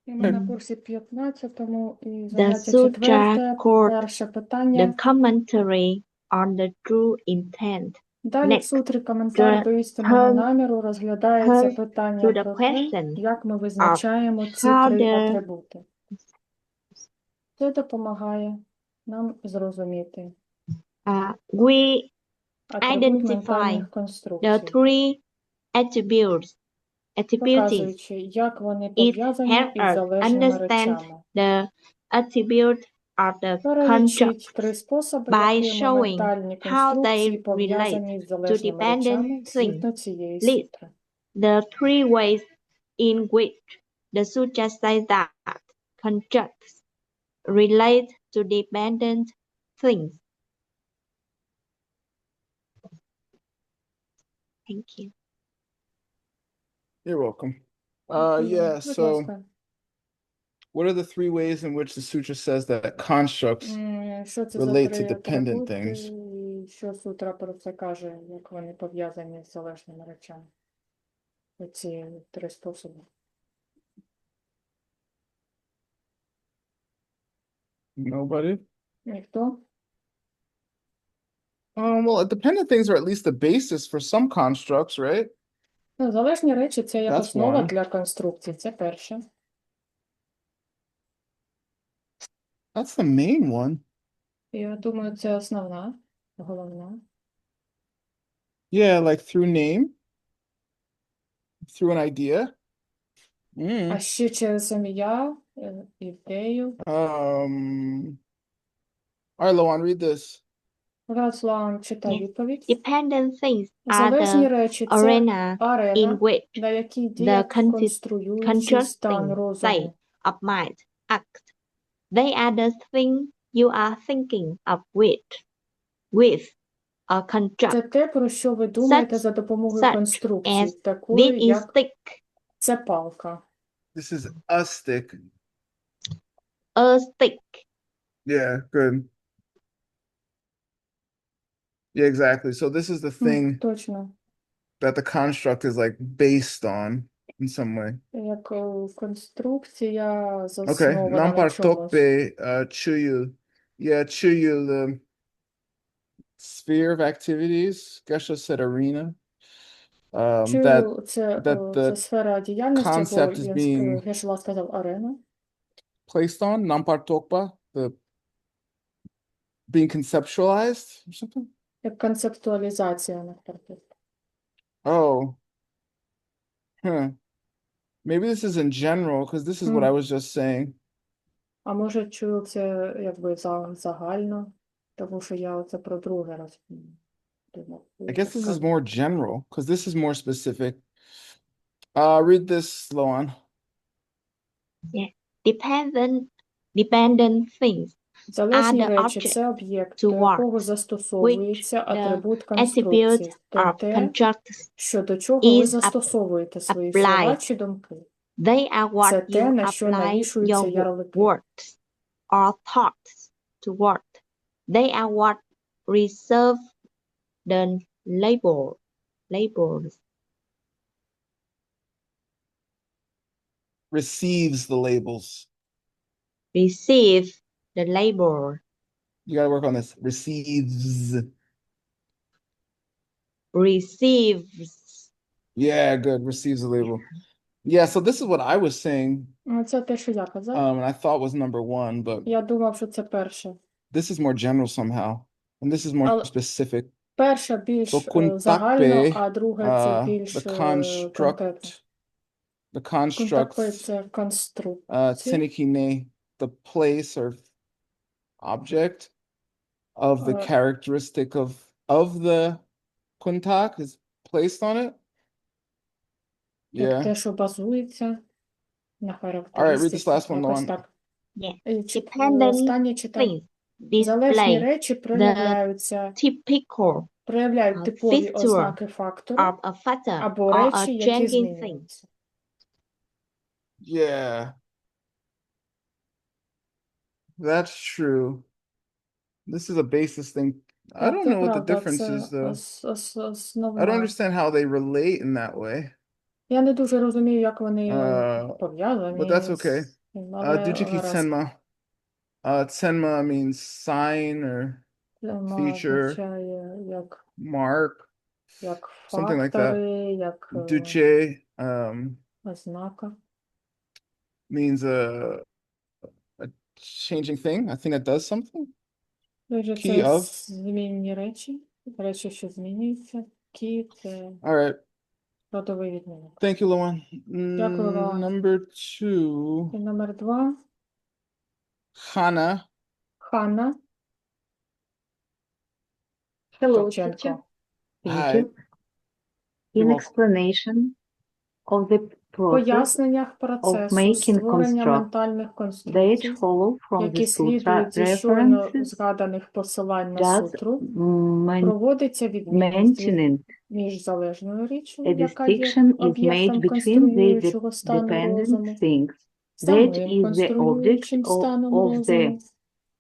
І ми на курсі 15-му, і The заняття sutra 4, quote перше the питання. commentary on the true intent. Далі в Next, сутрі коментар до істинного turn наміру розглядається питання to the про те, question як ми of визначаємо ці how три the атрибути. Це допомагає нам зрозуміти we атрибут identify ментальних the конструкцій, three attributes показуючи, як вони it пов'язані helps із us залежними understand речами. the attribute of the Перелічіть construct три способи, by якими showing ментальні how конструкції they relate пов'язані з to залежними dependent речами things. згідно цієї List сутри. the three ways in which the sutra says that constructs relate to dependent things. Thank you. You're welcome. Будь So ласка. what are the three ways in which the sutra says that constructs Що це за relate to три dependent атрибути, things? і що сутра про це каже, як вони пов'язані з залежними речами? Оці три способи. Nobody? Ніхто? Well, dependent things are at least the basis for some constructs, right? Ну, залежні речі – це як That's основа one. для конструкції, це перше. That's the main one. Я думаю, це основна, головна. Yeah, like through name, through an idea. А ще через ім'я, ідею. All right, Loan, read this. Руслан читає відповідь. Dependent things are Залежні the речі – це arena in арена, which на якій the діє конструюючий стан contrasting розуму. state of mind act. They are the thing you are thinking of with a construct. Це те, про що ви думаєте за допомогою Such конструкції, as такої, this is як stick, це палка. This is a stick. a stick. Yeah, good. Yeah, exactly. So this is the thing Точно. that the construct is like based on in some way. Як конструкція Okay, заснована на чомусь. nampartokpe chuyu. Yeah, chuyu, the sphere of activities. Geshe said arena. Чую, це the сфера діяльності, або concept is being Гешла сказав арена. placed on nampartokpa, the being conceptualized or something. Як концептуалізація, наприклад. Oh, maybe this is in general, because this is what I was just saying. А може, чую це якби загально, тому що я оце про друге думав. I guess this is more general, because this is more specific. Read this, Loan. Yeah. Dependent things Залежні are the речі – object це об'єкт, to до якого what застосовується the атрибут attribute конструкції. Це of те, constructs що до чого ви is застосовуєте свої слова applied. чи думки. They are what Це те, you на що apply навішуються your ярлики. words or thoughts toward. They are what reserve the labels. Receives the labels. Receive the label. You got to work on this. Receives. Receives. Yeah, good. Receives the label. Yeah, so this is what I was saying. Це те, що я казав. And I thought was number one, but Я думав, що це перше. this is more general somehow. And this is more specific. Перше більш So загально, а друге це більш the конкретно. the constructs, це конструкт. tsenikine, the place or object of the characteristic of the kuntak is placed on it. Yeah. Те, що базується на All right, read this last one, якось Lauren. так. Dependent Останнє читаю. things Залежні display речі проявляють типові feature ознаки фактору of a factor або or a речі, які changing thing. змінюються. Yeah. That's true. This is a basis thing. I don't know what the difference is, though. I don't understand how they relate in that way. Я не дуже розумію, як вони But пов'язані that's okay. з цим, але Dujiki гаразд. Senma. Tsenma means sign or Це feature, означає mark, як something like that. фактори, як Duche ознака. means a changing thing. I think that does something. Отже, Key це of. змінні речі, що змінюються. Кі – це All right. родовий відмінок. Thank you, Luan. Дякую, Луан. Number 2. І номер 2. Hana. Ханна Hello, Шевченко. teacher. Thank Hi. you. You're In welcome. explanation of the process Поясненнях процесу making створення construct ментальних конструкцій, that follow from які the sutra слідують зі щойно references згаданих посилань на does сутру, man- проводиться відмінність mentioning між залежною річчю, a яка є distinction is made об'єктом between the конструюючого стану розуму, dependent things that самим is the object конструюючим станом of розуму the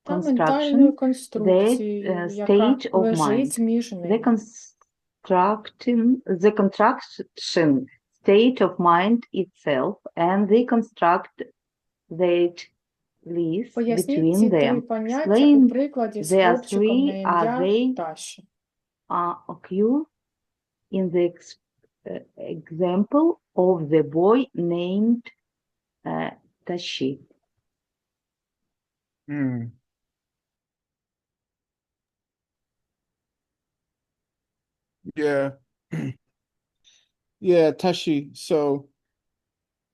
та ментальною construction, конструкцією, that яка state of лежить mind. між The ними. construction state of mind itself and the construct that lies Поясніть between ці три them. поняття у Explain прикладі з the хлопчиком на three ім'я are they Таші. occur in the example of the boy named Tashi. Hmm. Yeah. Yeah, Tashi. So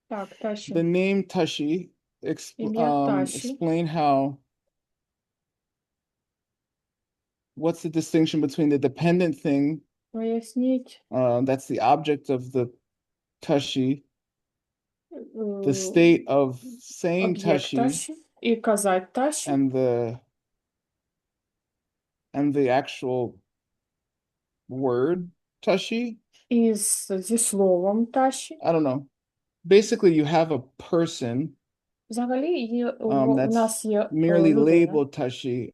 Так, Таші. the name Tashi, Ім'я Таші. explain how, what's the distinction between the dependent thing, Поясніть that's the object of the Tashi, the е, state of saying об'єкт Tashi, Таші і казать Таші, and the actual word Tashi. зі словом Таші. I don't know. Basically, you have a person Взагалі у that's нас є merely людина, labeled Tashi,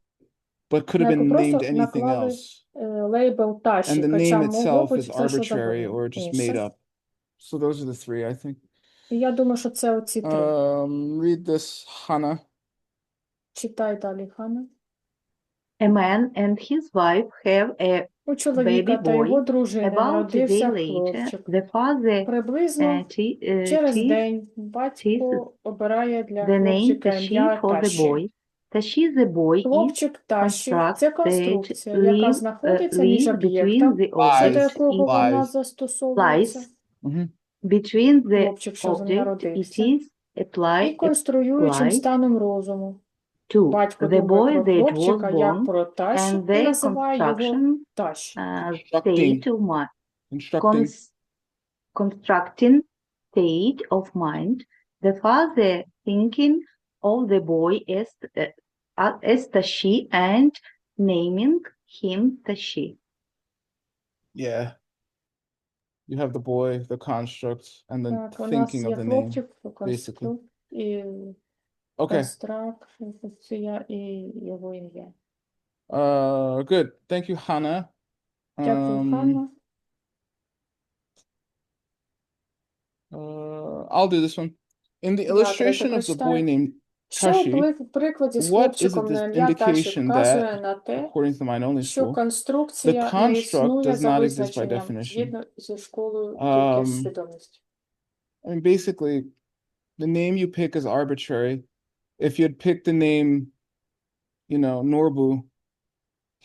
but could на have яку been просто named anything наклали else. лейбл And Таші, the хоча name могло itself бути is все, що arbitrary завгодно or just made інше. up. So those are the three, I think. І я думаю, що це оці три. Read this, Hana. Читай далі, Хана. A man and his wife have a У чоловіка baby та його boy. дружини About a народився day later, хлопчик. the father Приблизно через chose день батько обирає для the name хлопчика Tashi ім'я for the Таші. boy. Tashi the boy is Хлопчик Таші – це construct that конструкція, яка знаходиться між live between об'єктом, the щодо objects. якого вона Lies. застосовується, Lies between the хлопчик, що object. It народився, is і applied конструюючим apply станом розуму. to Батько the думає boy про that was хлопчика як born про Таші and і the називає його construction Таші. state of mind. Instructing. Constructing state of mind, the father thinking of the boy as Tashi and naming him Tashi. Yeah. You have the boy, the construct, and then Так, у нас thinking of є the name. хлопчик, basically. і Okay. конструкція і його ім'я. Good. Thank you, Hana. Дякую, Ханна. I'll do this one. In the Я illustration третє of the boy прочитаю. named Що Tashi, у прикладі з what is хлопчиком на this ім'я Таші indication вказує that, на те, according to the mind-only що school, the конструкція не construct існує does за not exist by визначенням, definition? згідно зі школою тільки свідомості. I mean, basically, the name you pick is arbitrary. If you had picked the name, Norbu,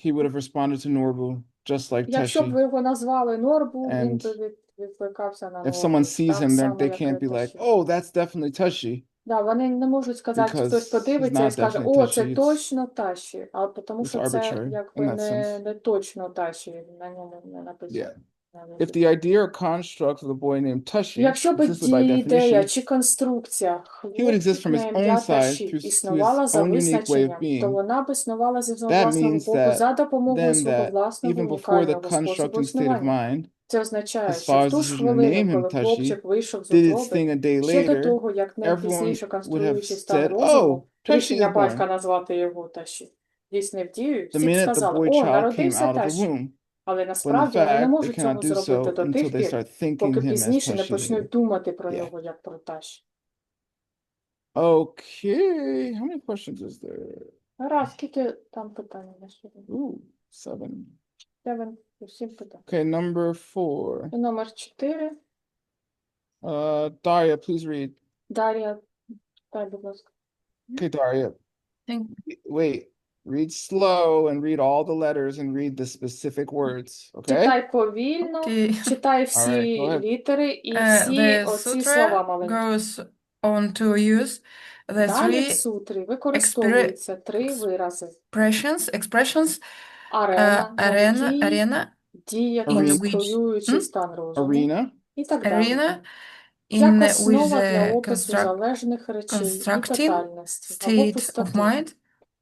he would have responded to Norbu just like Якщо б Tashi. ви його назвали Норбу, він And би відкликався на If Норбу. someone sees Так him, само, they як can't і be like, Таші. oh, that's definitely Tashi. Да, вони не можуть сказати, Because хтось he's подивиться і not скаже, definitely о, це Tashi, it's- точно Таші, а тому it's що це arbitrary in якби that sense. не точно Таші, на ньому не написано. Yeah. If the idea or construct of the boy named Tashi Якщо б existed by ідея definition, чи конструкція he would exist from his хлопчик на own ім'я side Таші through his існувала за own unique way of визначенням, то being. вона б існувала зі свого That власного means боку that за допомогою then свого that власного even before the унікального способу constructing state of існування. mind, Це означає, his що в father's ту ж decision to хвилину, name him коли Tashi хлопчик вийшов з did its утроби, thing a day ще до later, того, як everyone найпізніше would have конструючий стан said, розуму, oh, Tashi рішення is батька born. назвати його Таші, дійснив дію, The всі б minute the сказали, boy о, child came народився out of the Таші. womb. Але when the насправді вони не fact they можуть cannot цього do зробити so до until тих they пір, start thinking поки him as пізніше не Tashi. почнуть думати про Yeah. нього як про Таші. Okay, how many questions is there? Гаразд, скільки там питань на сьогодні? Ooh, 7. 7 питань. Okay, number 4. І номер 4. Daria, please read. Дар'я, дай, будь ласка. Okay, Daria. Wait, read slow and read all the letters and read the specific words, okay? Читай повільно, Okay. читай All right, всі go ahead. літери і всі The оці слова sutra маленькі. goes on to use the Далі в three сутрі використовуються 3 вирази. expressions Арена, arena, надій, arena, дія, in which конструюючий стан розуму Arena. і так далі. arena Як in which основа для the опису залежних речей і constructing тотальності або state of пустоти, mind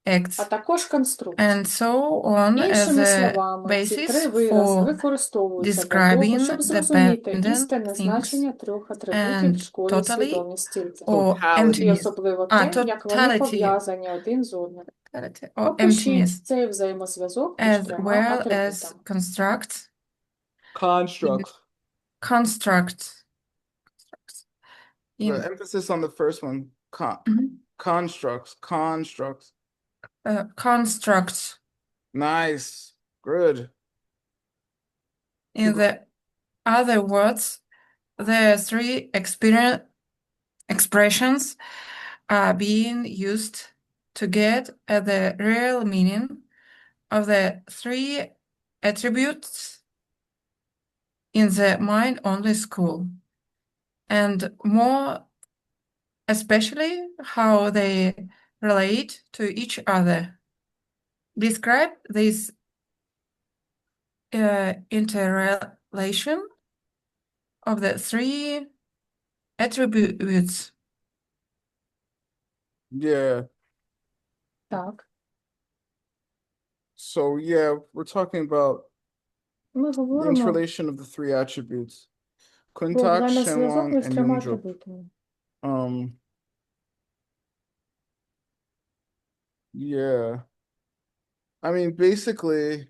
а acts, також конструкції. and so on as Іншими a словами, ці 3 basis вирази for використовуються для того, describing щоб зрозуміти dependent істинне things значення 3 атрибутів в and школі totally свідомості тіла. or Totality. І emptiness. особливо те, як вони Totality пов'язані один з одним. or emptiness, Опишіть цей взаємозв'язок між as 3 well as атрибутами. constructs Constructs. constructs The in emphasis on the first one. Mhm. Constructs. Constructs Nice. Good. in the other words, the three expressions are being used to get at the real meaning of the three attributes in the mind-only school, and more especially how they relate to each other. Describe this interrelation of the three attributes. Yeah. Так. So yeah, we're talking about Ми the говоримо interrelation of the 3 attributes. про Kuntak, взаємозв'язок Shenwang, між and 3 Yunjuk. атрибутами. Yeah. I mean, basically,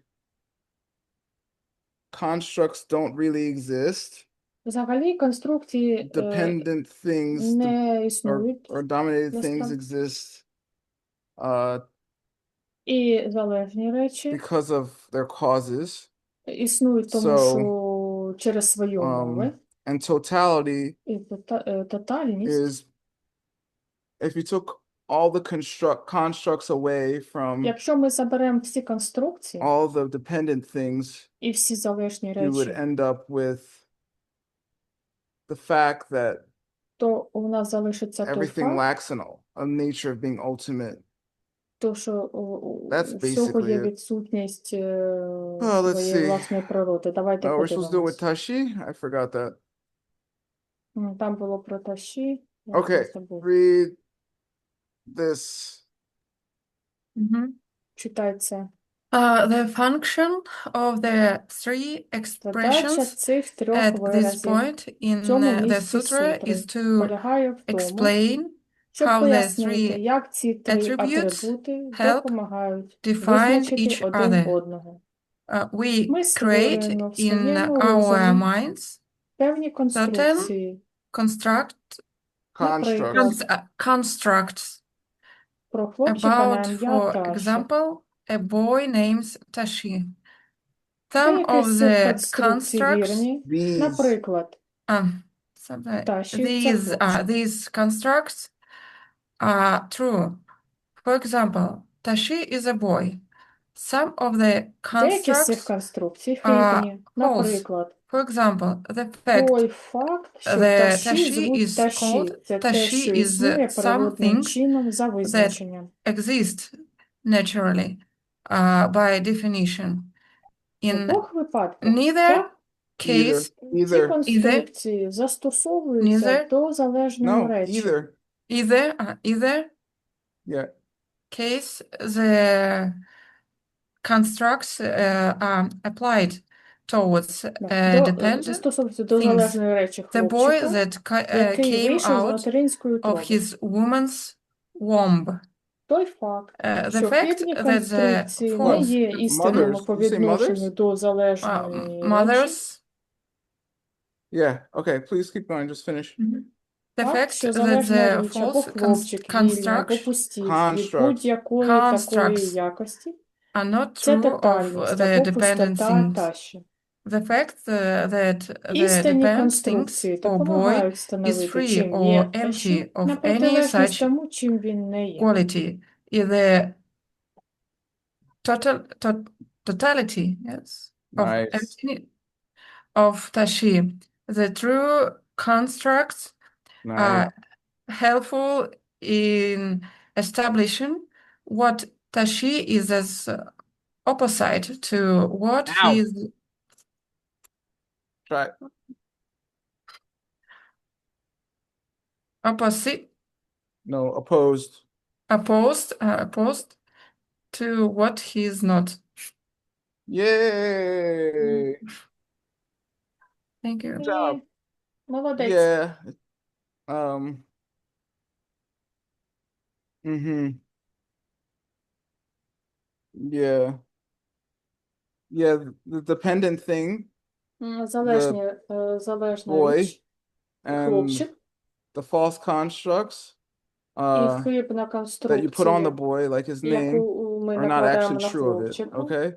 constructs don't really exist. Взагалі конструкції Dependent things не існують, or dominated things насправді. exist І залежні речі because of their causes. існують тому, So, що через свої умови. And totality І тотальність. is if you took all the constructs away from Якщо ми заберемо всі конструкції all the dependent things, і всі залежні you would речі, end up with the fact that то у нас залишиться той everything факт, lacks a nature of being ultimate. то, що у That's всього є basically it. відсутність let's своєї see. власної природи. Давайте We're supposed to do it with подивимось. Tashi? I forgot that. Там було про Таші. я Okay, вже забув. read this. Mhm. Читай це. The function of the three Задача expressions цих 3 at this виразів point in в цьому the місці sutra сутри is to полягає в тому, explain щоб how the пояснити, three як ці 3 attributes атрибути help допомагають define визначити each один other. одного. We Ми create створюємо в in своєму our розумі minds певні конструкції, наприклад, constructs про хлопчика на about, ім'я for Таші. example, a boy named Tashi. Some Деякі of з цих the конструкцій constructs, вірні, These. наприклад, Tashi – це хлопчик. these constructs are true. For example, Tashi is a boy. Some of the Деякі з цих constructs конструкцій are хибні, false. наприклад, For example, the fact той факт, що the Таші Tashi звуть is Таші, called це те, Tashi що is існує природним something чином за визначенням. exists naturally by definition. В In обох випадках neither case, ці Either. конструкції застосовуються Neither. до залежної No, речі. either. Yeah. case, the constructs are applied towards Застосовуються dependent до things. залежної речі The boy хлопчика, that який came вийшов з out материнської of утроби. his woman's womb. той факт, The що fact хибні that the конструкції не What? false є істинними Mothers? по Did you say відношенню mothers? до залежної речі, mothers, Yeah. Okay. Please keep going. Just finish. the факт, fact що that залежна the річ або false хлопчик вільний, або constructs пустів від Constructs. будь-якої такої Constructs якості, are not це true of тотальність the або dependent пустота things. таші. The fact that the Істинні dependent конструкції thinks or boy допомагають is встановити, free чим or є empty таші, of на any протилежність such тому, чим він не є. quality, is the totality, yes, of Nice. empty of tashi. The true constructs Nice. are helpful in establishing what tashi is as opposite to what Ow. is Try. opposite No, opposed. opposed to what he is not. Yay. Thank you. Good job. Ні, молодець. Yeah. Mm-hmm. Yeah. Yeah, the dependent thing, Залежна boy, річ, and хлопчик, the false constructs і that хибна you put on the конструкція, boy, like his яку name, ми are not накладаємо actually на true of it. хлопчику, Okay?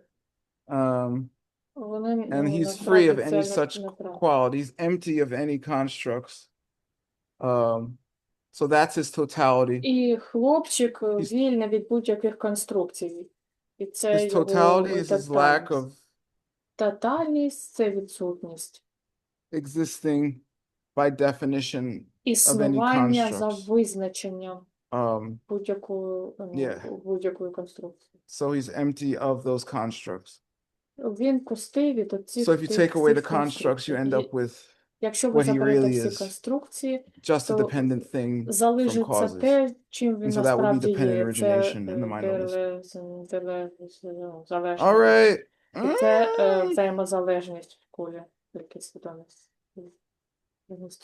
вони And he's free of насправді any це such неправда. qualities, empty of any constructs. So that's his totality. І хлопчик He's- вільний від будь-яких конструкцій. І це His його totality is his lack тотальність. of Тотальність – це відсутність. existing by definition of any Існування за constructs. визначенням Um, будь-якої конструкції. so he's empty of those constructs. Він пустий від оцих So if you take away the всіх constructs, you end конструкцій. up with Якщо ви what he заберете really всі is, конструкції, just a то dependent thing from залишиться causes. те, чим він And so that would be насправді dependent є. Це origination in the mind of this. залежність. All right. І це взаємозалежність в колі кількість свідомості.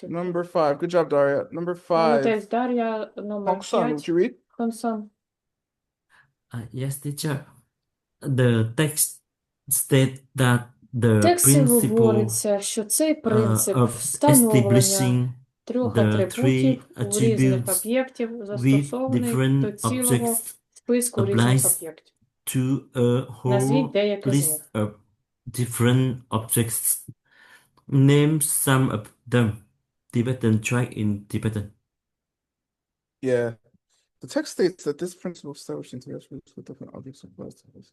Number 5. Good job, Daria. Number 5. Молодець, Дар'я, номер Hong-san, would 5. you read? Хонсон. Yes, teacher. The text state that В the тексті principle говориться, що цей принцип of встановлення establishing трьох the атрибутів three у різних attributes об'єктів with застосований до different цілого objects списку різних applies об'єктів. to a Назвіть whole деякі з list них. of different objects. Name some of them. Tibetan, try in Tibetan. Yeah. The text states that this principle of establishing three attributes with different objects applies to this.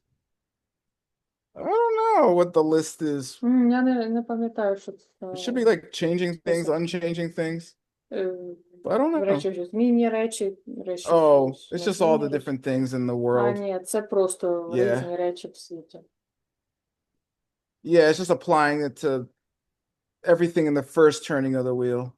I don't know what the list is. Я не пам'ятаю, що це It should be like changing things, unchanging things. But I don't know. речі, що змінні речі, речі. Oh, що it's just all the незмінні речі. different things in the А world. ні, це просто Yeah. різні речі в світі. Yeah, it's just applying it to everything in the first turning of the wheel.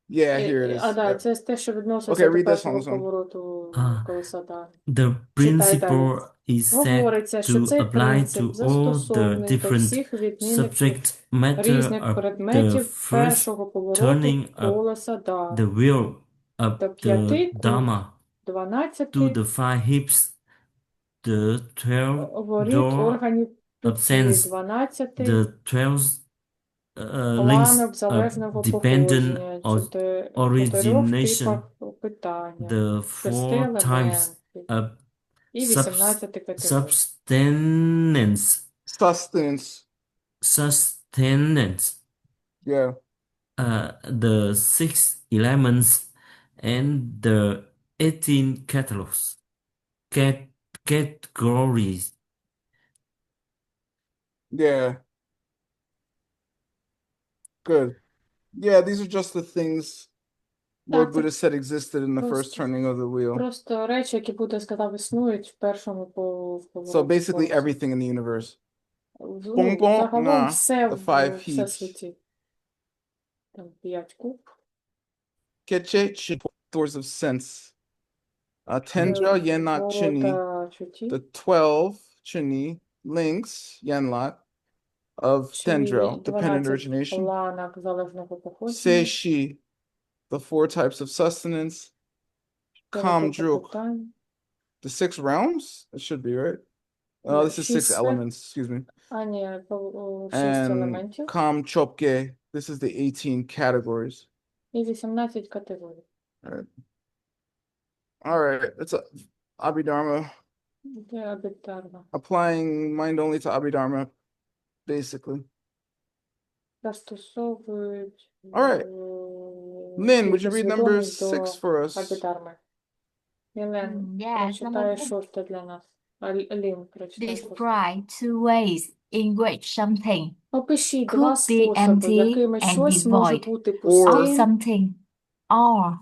Yeah, here it is. А, да, Yep. це те, що відноситься Okay, до read this першого one. повороту Ah. колеса. Да. The principle is said Говориться, що to цей apply принцип to all the застосований до different всіх відмінних subject matter різних of the предметів first першого повороту turning of колеса. Да. the wheel of До the 5 куб, Dharma 12 to the 5 hips, the 12 воріт door органів of піці, sense, 12 the 12 links планок of залежного dependent походження, or 4 origination, типах питання, the 6 4 types елементів of і 18 категорій. substance, Sustenance. Yeah. the 6 elements, and the 18 categories. Yeah. Good. Yeah, these are just the things Lord Так, Buddha said existed in the first просто- turning of the wheel. Просто речі, які Будда сказав, існують в першому повороті. So basically everything in the universe. Ну, Бом-бом, загалом на, все the в five heaps. всесвіті. Там 5 куб. Keche doors of sense. Tendra yenla chini. Ворота чуті. The 12 chini links yenla of Чи tendril, dependent 12 origination. ланок залежного походження. Seishi, the 4 types of sustenance. Чотири типи Kamdruk, питань. The 6 realms? It should be, right? Oh, Yeah, this is 6 6 elements, excuse me. А, ні, 6 And елементів Kam Chopke, this is the 18 categories. і 18 категорій. All right, it's a Abhidharma. Це абітарна. Applying mind only to Abhidharma, basically. Застосовують All right. Lynn, would you read number 6 for us? абітарми. Мілен, Yes, прочитай number 6 для нас. Лін, прочитай 6. describe two ways in which something Опишіть could 2 be способи, empty якими and щось може devoid бути of пустим something, or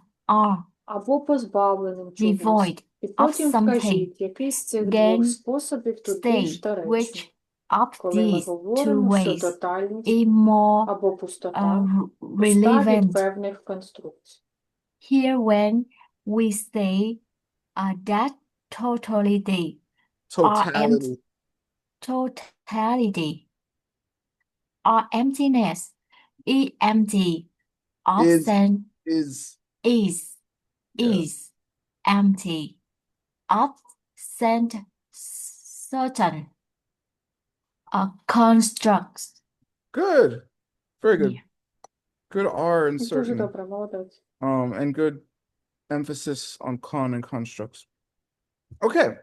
або позбавленим чогось. devoid І of потім something. вкажіть, який з цих Then двох способів тут більш state доречний. which of Коли ми these two говоримо, що ways тотальність is more або пустота пуста від relevant. певних конструкцій. Here when we say that totality Totality. totality or emptiness is empty of Is- sen- Is is Yeah. empty of certain constructs. good. Very good. Yeah. Good R and Дуже certain. добре, молодець. And good emphasis on con and constructs. Okay.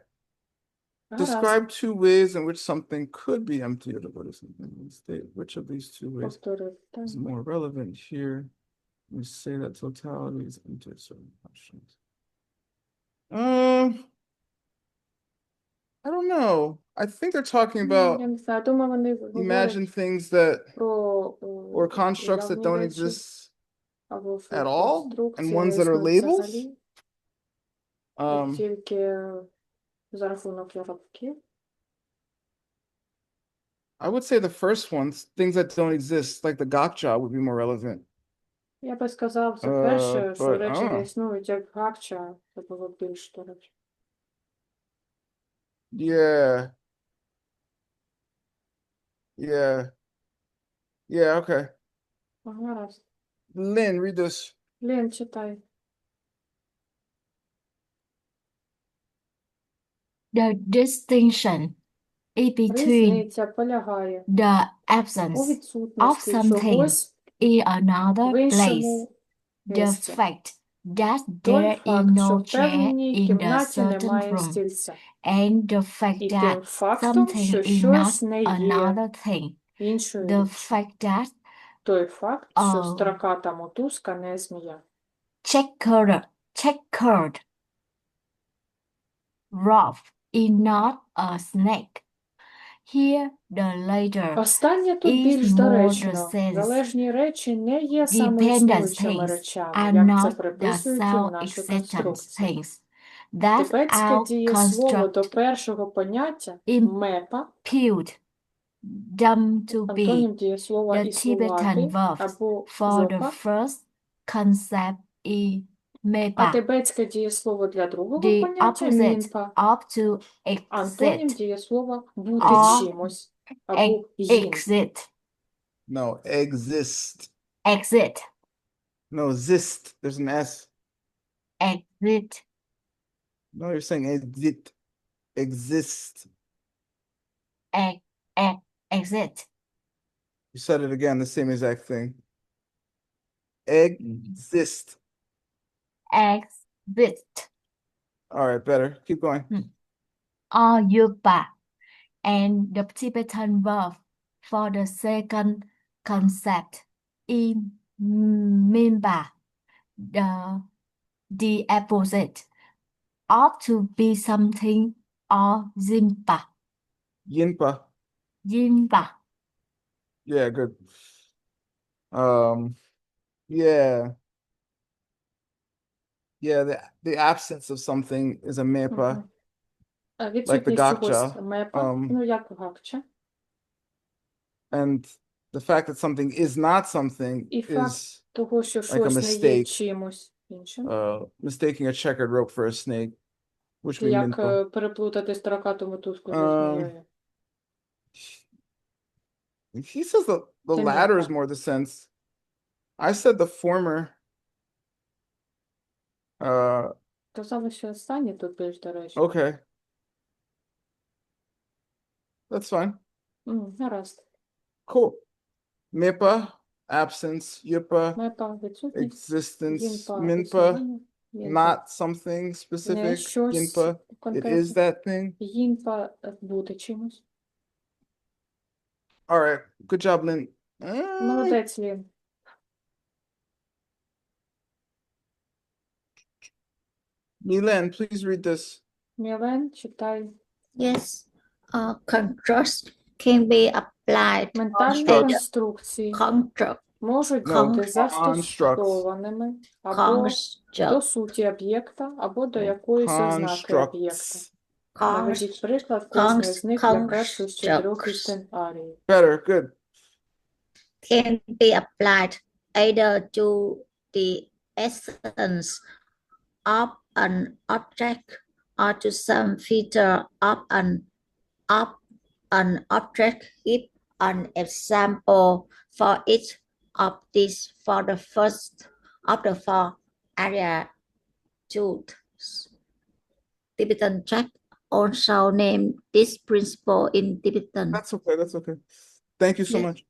Гаразд. Describe 2 ways in which something could be empty or devoid of something. State which of these 2 ways Повторив. Так. is more relevant here. We say that totality is empty of certain questions. I don't know. I think they're talking Я about не знаю, думаю, вони говорять imagine things that про or constructs that уявні don't речі exist. або at all, конструкції, and ones that are існують labels? взагалі, Um, тільки за рахунок ярликів. I would say the first ones, things that don't exist, like the gotcha would be more relevant. Я би сказав, це But, перше, що речі не ah. існують, як гакча, це було б більш доречно. Yeah. Yeah. Yeah, okay. Гаразд. Lynn, read this. Лін, читай. The distinction is between Різниця полягає the у absence of відсутності something чогось in another в place. іншому The місці. fact that Той there is факт, що no в chair певній in the кімнаті certain немає room, стільця. and the fact І тим that фактом, something що is щось not не є another thing. іншою The річчю. fact that Той факт, що Oh. строка та мотузка не змія. checkered rough is not a snake. Here the latter Останнє тут is більш more доречно. the sense. Залежні речі не є Dependent самоіснуючими things речами, are як це not the приписується в нашій self-existent конструкції. things. That Тибетське our дієслово до construct першого поняття Im- мепа, impute them to be антонім дієслова the Tibetan існувати verbs або for the жопа, first concept is а mepa. тибетське дієслово для другого The поняття opposite мінпа, of to антонім exist дієслова бути or чимось або їм. exit. No, exist. Exit. No, zist. There's an S. Exit. No, you're saying exit. Exist. Exit. You said it again, the same exact thing. Exist. Exit. All right, better. Keep going. Or yupa. And the Tibetan verb for the second concept in minba. The opposite ought to be something or zimpa. Yinpa. Yimba. Yeah, good. Yeah. Yeah, the absence of something is a mepa. Мгм. Відсутність gakcha, чогось мепа, ну як гакча. And the fact that something is not something І факт is того, що like a щось не є mistake. чимось іншим. Mistaking a checkered rope for a snake, which Це we як minpa. переплутати строкату мотузку з Um, змією. He says the Це latter is мепа. more the sense. I said the former. Сказали, що останнє тут більш доречно. Okay. That's fine. Гаразд. Cool. Mipa, absence. Yupa, Мепа відсутність, existence. їнпа Minpa, існування, їнпа not something не specific. щось Yinpa, it is конкретне, that thing. їнпа бути чимось. All right. Good job, Lynn. Молодець, Лін. Milan, please read this. Мілен, читай. Yes, constructs can be applied. Ментальні Construct. конструкції Construct, можуть No, бути constructs. застосованими або до construct, суті об'єкта, або до якоїсь ознаки об'єкта. Constructs. Наведіть приклад кожної з них для першої з 4 constructs. істин арії. Better. Good. can be applied either to the essence of an object or to some feature of an object. Give an example for each of these for the first of the four attitudes. Tibetan text also name this principle in Tibetan. That's okay. That's okay. Thank you so Yeah. much.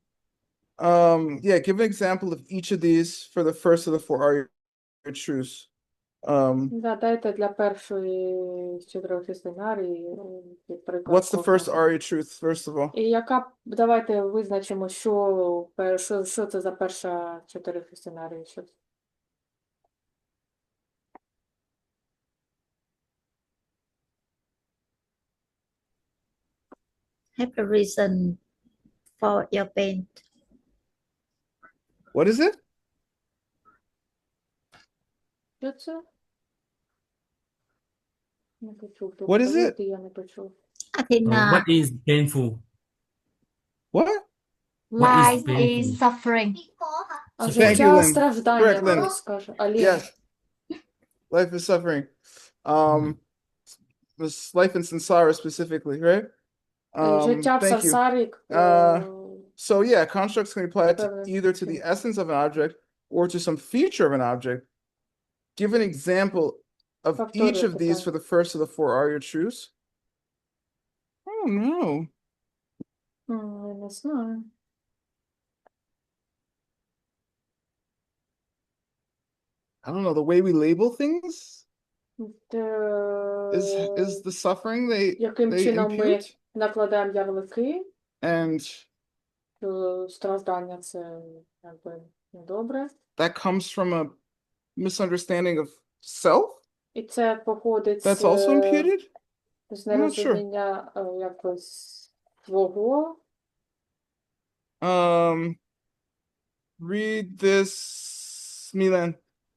Yeah, give an example of each of these for the first of the four are your truths. Дайте для першої з 4 істин арії приклад What's the first кожного. Arya truth, first of all? І давайте визначимо, що це за перша 4 істин арії. Що це? Have a reason for your pain. What is it? Що це? Не почув. What is it? Я не почув. Athena, What is painful? What? What is life painful? is suffering. А Thank життя you, Lynn. страждання, Correct, Lynn. хтось скаже. А Лін, Yes. Life is suffering. This life in samsara specifically, right? життя в Thank you. сансарі. So yeah, constructs can be applied to Perfect. either to the essence of an object or to some feature of an object. Give an example of each of these for the first of the four Arya truths. Oh no. Я не знаю. I don't know, the way we label things Де- is the suffering яким they чином ми impute, накладаємо ярлики, and що страждання це якби недобре. that comes from a misunderstanding of self. І це походить That's also imputed. з I'm not sure. нерозуміння якось свого. Read this, Milan.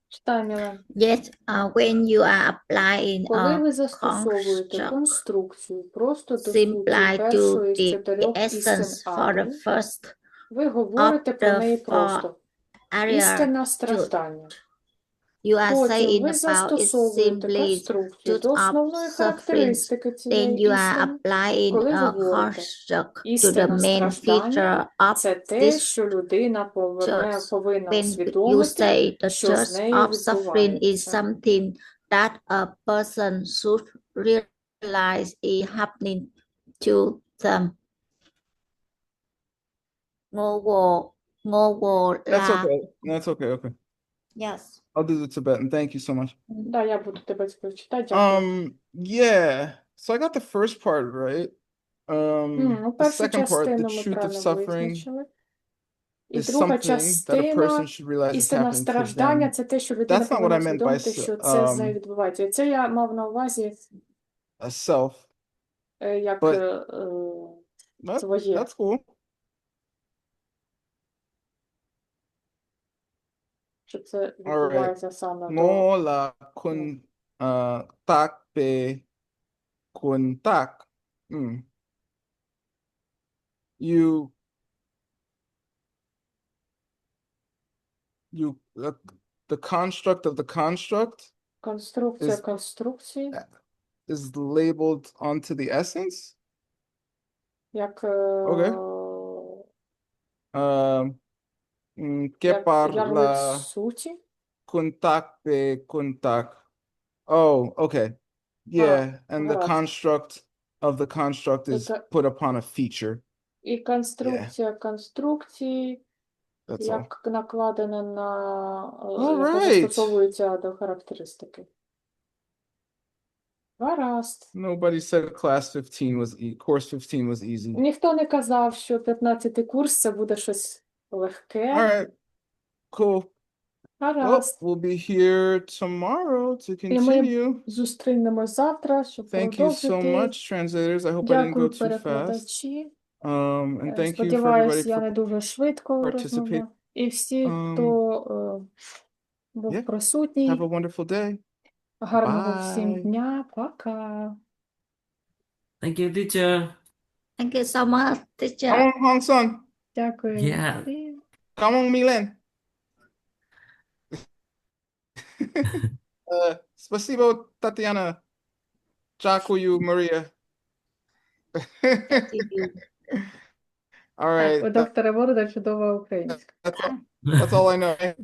Читай, Мілен. Yet, when you are applying Коли a ви застосовуєте construct конструкцію просто до суті simply to першої з the 4 істин essence for the арії, first ви говорите про the неї four просто. area, Істина страждання. you are Потім saying ви about it застосовуєте simply конструкцію truth до of основної suffering. характеристики Then цієї you are істини. applying Коли a говорите, construct to the істина main страждання feature of це те, this що людина just повинна when you усвідомити, say the що з source нею of suffering is відбувається. something that a person should realize is happening to them. That's okay. That's okay. Yes. I'll do the Tibetan. Thank you so much. Да, я буду тебе співчитати, дякую. Yeah. So I got the first part right. Ну, The першу second part, the частину ми truth of правильно suffering визначили. І is друга something that a частина, person should realize is істина happening to страждання, them. це те, що людина That's not what повинна I meant by усвідомити, що це з нею відбувається. І це я мав на увазі A self. як But- своє. That's cool. Що це відбувається саме до... No la kun tak pe kun tak. You the construct of the construct Конструкція is- конструкції, is labeled onto the essence. як, Окей. Que як ярлик parla суті. kun tak pe kun tak. Oh, okay. Yeah, and the гаразд. construct of the construct is Яка- put upon a feature. І конструкція конструкції, That's all. як накладена на, All яка right. застосовується до характеристики. Гаразд. Nobody said class 15 was course 15 was easy. Ніхто не казав, що 15-й курс це буде щось легке. All right. Cool. Well, Гаразд. we'll be here tomorrow to І ми continue. зустрінемось завтра, щоб Thank you so продовжити. much, translators. I hope I didn't Дякую, go too fast. перекладачі. And thank you for Сподіваюсь, everybody я for не дуже швидко participating. розмовляю. І всі, хто був yeah. присутній, Have a wonderful day. гарного всім Bye. дня. Пока. Thank you, teacher. Thank you so much, teacher. Come on, Hong Son. Дякую. Yeah. Come on, Milen. Спасибо, Tatiana. Дякую, Maria. All Так, right. у доктора Борода чудова українська. That's all I know.